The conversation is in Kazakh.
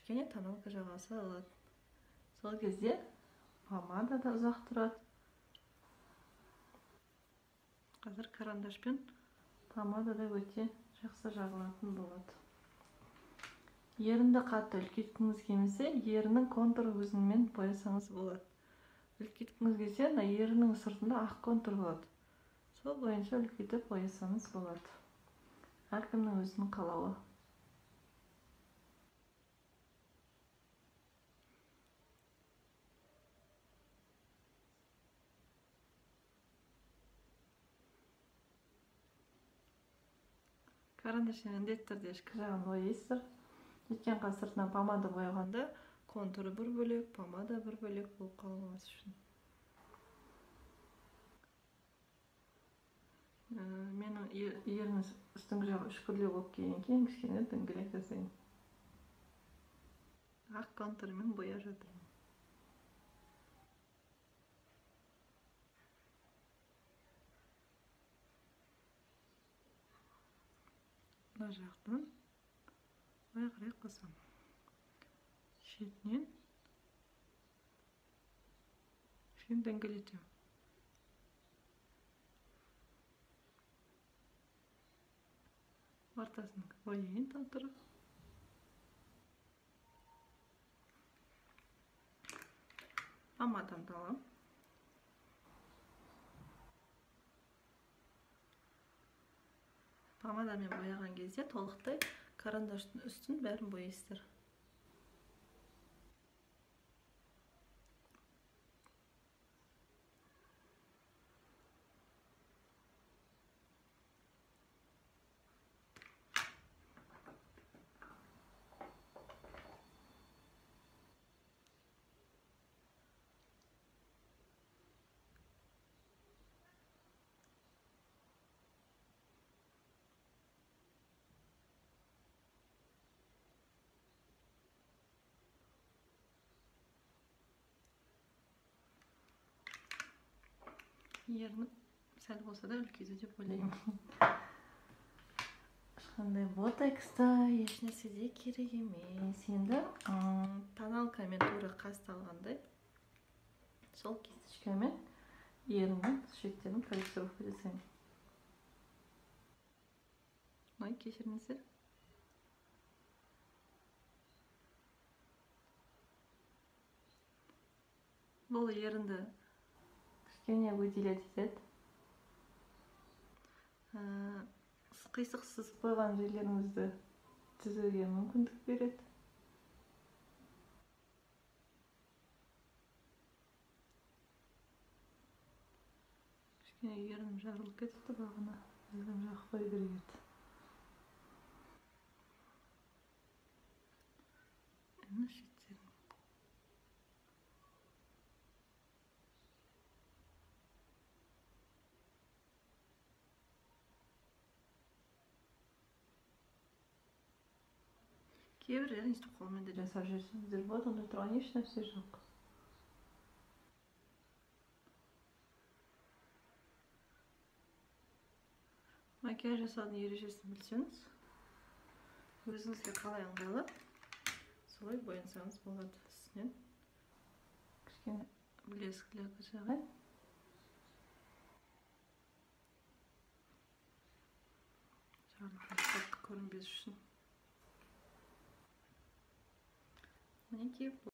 кішкене тоналка жағасы алады. Сол кезде помада да ұзақ тұрады. Қазір карандашпен помада да өте жақсы жағылатын болады. Ерінді қатты үлкейткіңіз келмесе, ерінің контур өзімен боясаңыз болады. Үлкейткіңіз келсе, ерінің сыртында ақ контур болады. Сол бойынша үлкейтіп боясаңыз болады. Әркімнің өзінің қалауы. Карандашпен міндетті түрде ішкі жағын бояйсыздар. Өйткені сыртынан помада бояғанда контуры бір бөлек, помада бір бөлек болып қалмас үшін. Менің ерінің үстіңгі жағы үшкірлеу болып келген кейін кішкене дөңгелек жасаймын. Ақ контурмен бояп жатырмын. Мына жақтан былай қарай қосамын. Шетінен кішкене дөңгелетемін. Ортасын бояйын толтырып. Помадамды аламын. Помадамен бояған кезде толықтай карандаштың үстін бәрін бояйсыздар. Ерні сәл болса да үлкейді деп ойлаймын. Ешқандай ботокста ешнәрсе керек емес. Енді тоналкамен тура қасталғандай сол кисточкамен еріннің шектерін корректировка жасаймын. Ой, кешіріңіздер. Бұл ерінді кішкене выделять етеді. Қисықсыз қойған жерлеріңізді түзеуге мүмкіндік береді. Кішкене ерінім жарылып кетіпті, бағана өзім жақ қой керек еді. Шеттерін. Кейбіреулер өйстіп қолмен де жасап жүрсеңіздер болады, онда тұрған еш нәрсе жоқ. Макияж жасаудың ережесін білсеңіз, өзіңізге қалай ыңғайлы, солай боянсаңыз болады. Үстінен кішкене блескілі жағайын. Жарылып көрінбес үшін. Мінекей